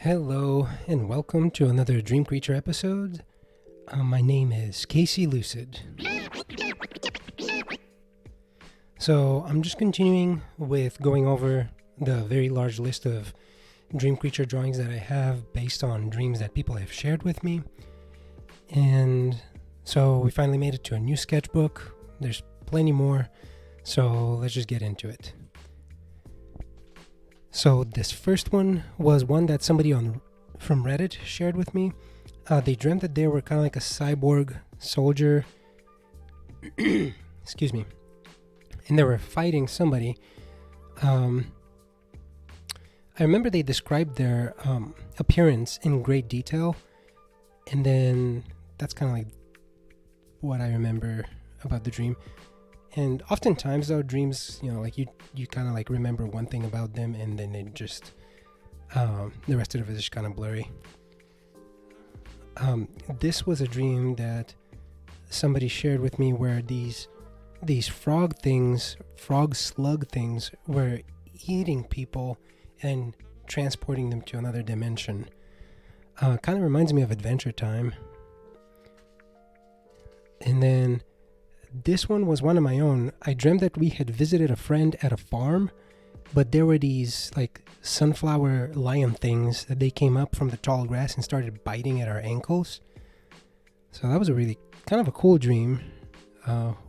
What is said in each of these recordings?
Hello, and welcome to another Dream Creature episode. My name is Casey Lucid. So, I'm just continuing with going over the very large list of Dream Creature drawings that I have based on dreams that people have shared with me. And so, we finally made it to a new sketchbook. There's plenty more, so let's just get into it. So this first one was one that somebody from Reddit shared with me. They dreamt that they were kind of like a cyborg soldier. Excuse me. And they were fighting somebody. I remember they described their appearance in great detail. And then that's kind of like what I remember about the dream. And oftentimes, though, dreams, like you kind of like remember one thing about them, and then it just, the rest of it is just kind of blurry. This was a dream that somebody shared with me where these frog slug things, were eating people and transporting them to another dimension. Kind of reminds me of Adventure Time. And then this one was one of my own. I dreamt that we had visited a friend at a farm, but there were these like sunflower lion things that they came up from the tall grass and started biting at our ankles. So that was a really kind of a cool dream.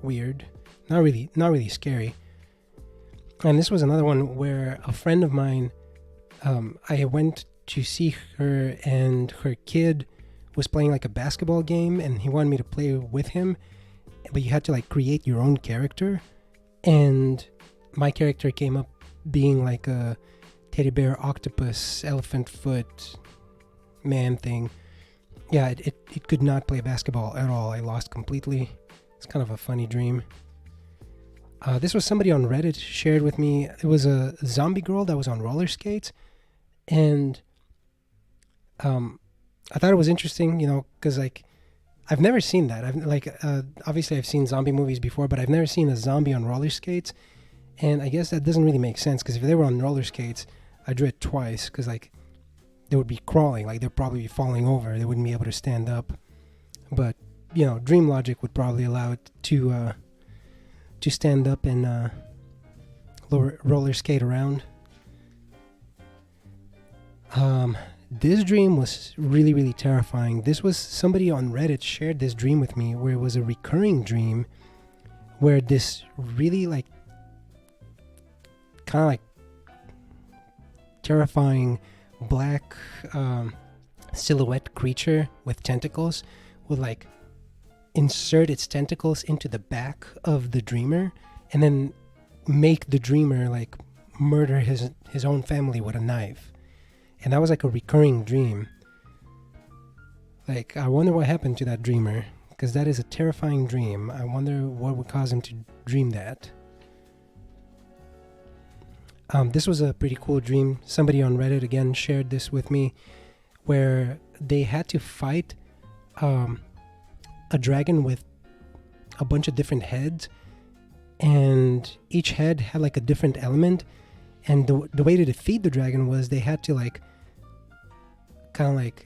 Weird. Not really scary. And this was another one where a friend of mine, I went to see her, and her kid was playing like a basketball game, and he wanted me to play with him. But you had to like create your own character, and my character came up being like a teddy bear, octopus, elephant foot man thing. Yeah, it could not play basketball at all. I lost completely. It's kind of a funny dream. This was somebody on Reddit shared with me. It was a zombie girl that was on roller skates, and I thought it was interesting, because like I've never seen that. Obviously I've seen zombie movies before, but I've never seen a zombie on roller skates. And I guess that doesn't really make sense, because if they were on roller skates, I drew it twice, because like they would be crawling, like they'd probably be falling over. They wouldn't be able to stand up. But, dream logic would probably allow it to stand up and roller skate around. This dream was really, really terrifying. This was somebody on Reddit shared this dream with me, where it was a recurring dream where this really like kind of like terrifying black silhouette creature with tentacles would like insert its tentacles into the back of the dreamer and then make the dreamer like murder his own family with a knife. And that was like a recurring dream. Like, I wonder what happened to that dreamer, because that is a terrifying dream. I wonder what would cause him to dream that. This was a pretty cool dream. Somebody on Reddit again shared this with me, where they had to fight a dragon with a bunch of different heads, and each head had like a different element. And the way to defeat the dragon was they had to like kind of like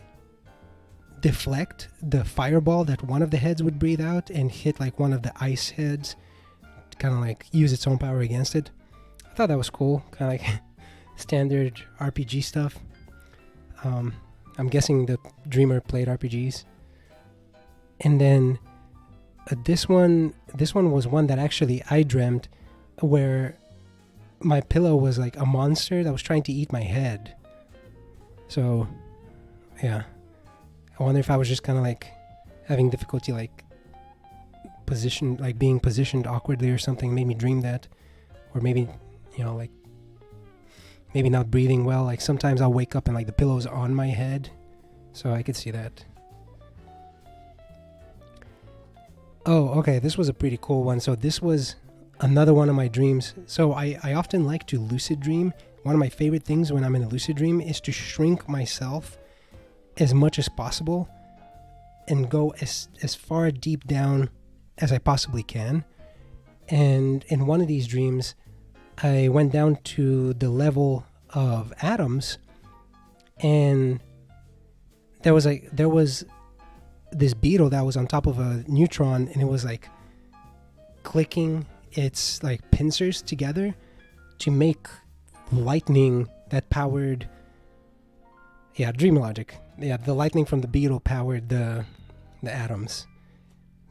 deflect the fireball that one of the heads would breathe out and hit like one of the ice heads to kind of like use its own power against it. I thought that was cool, kind of like standard RPG stuff. I'm guessing the dreamer played RPGs. And then this one was one that actually I dreamt, where my pillow was like a monster that was trying to eat my head. So, yeah. I wonder if I was just kind of like having difficulty like being positioned awkwardly or something made me dream that. Or maybe, like maybe not breathing well. Like sometimes I'll wake up and like the pillow's on my head. So I could see that. Oh, okay. This was a pretty cool one. So this was another one of my dreams. So I often like to lucid dream. One of my favorite things when I'm in a lucid dream is to shrink myself as much as possible and go as far deep down as I possibly can. And in one of these dreams, I went down to the level of atoms, and there was this beetle that was on top of a neutron, and it was like clicking its like pincers together to make lightning that powered dream logic. The lightning from the beetle powered the atoms.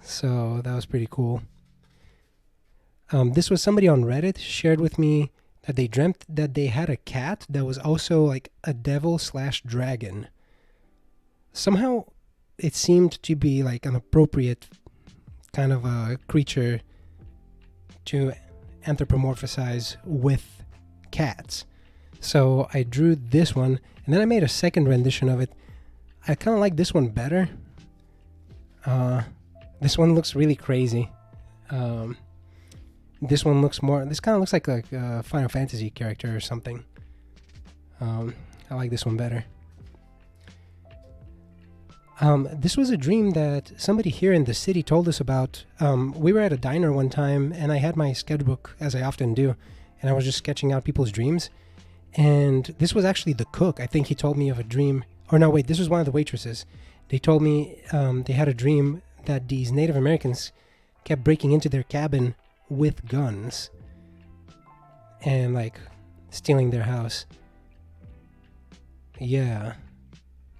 So that was pretty cool. This was somebody on Reddit shared with me that they dreamt that they had a cat that was also like a devil/dragon. Somehow it seemed to be like an appropriate kind of a creature to anthropomorphize with cats. So I drew this one, and then I made a second rendition of it. I kind of like this one better. This one looks really crazy. This one looks more, this kind of looks like a Final Fantasy character or something. I like this one better. This was a dream that somebody here in the city told us about. We were at a diner one time, and I had my sketchbook, as I often do, and I was just sketching out people's dreams. And this was actually the cook. I think he told me of a dream. Or no, wait, this was one of the waitresses. They told me they had a dream that these Native Americans kept breaking into their cabin with guns and like stealing their house. Yeah,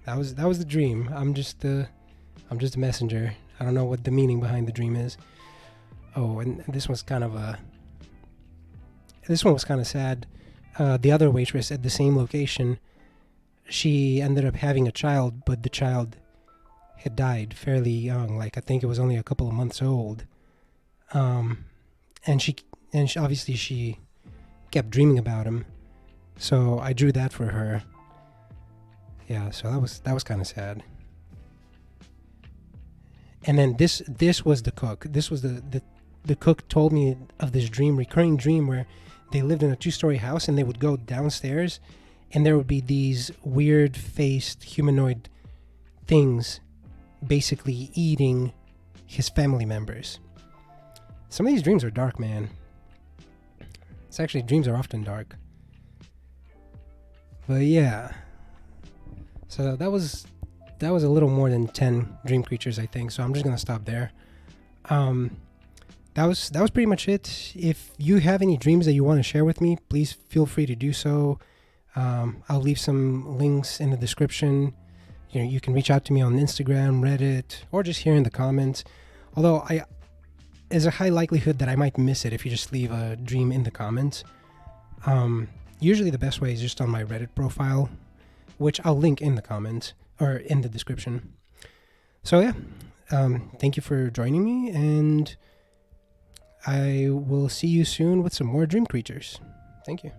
that was the dream. I'm just a messenger. I don't know what the meaning behind the dream is. Oh, and this one was kind of sad. The other waitress at the same location, she ended up having a child, but the child had died fairly young. Like, I think it was only a couple of months old. And she obviously she kept dreaming about him. So I drew that for her. Yeah, so that was kind of sad. And then this was the cook. This was the cook told me of this recurring dream where they lived in a 2-story house, and they would go downstairs, and there would be these weird-faced humanoid things basically eating his family members. Some of these dreams are dark, man. It's actually, dreams are often dark. But yeah. So that was a little more than 10 dream creatures, I think. So I'm just going to stop there. That was pretty much it. If you have any dreams that you want to share with me, please feel free to do so. I'll leave some links in the description. You can reach out to me on Instagram, Reddit, or just here in the comments. Although there's a high likelihood that I might miss it if you just leave a dream in the comments. Usually the best way is just on my Reddit profile, which I'll link in the comments or in the description. So yeah, thank you for joining me, and I will see you soon with some more dream creatures. Thank you.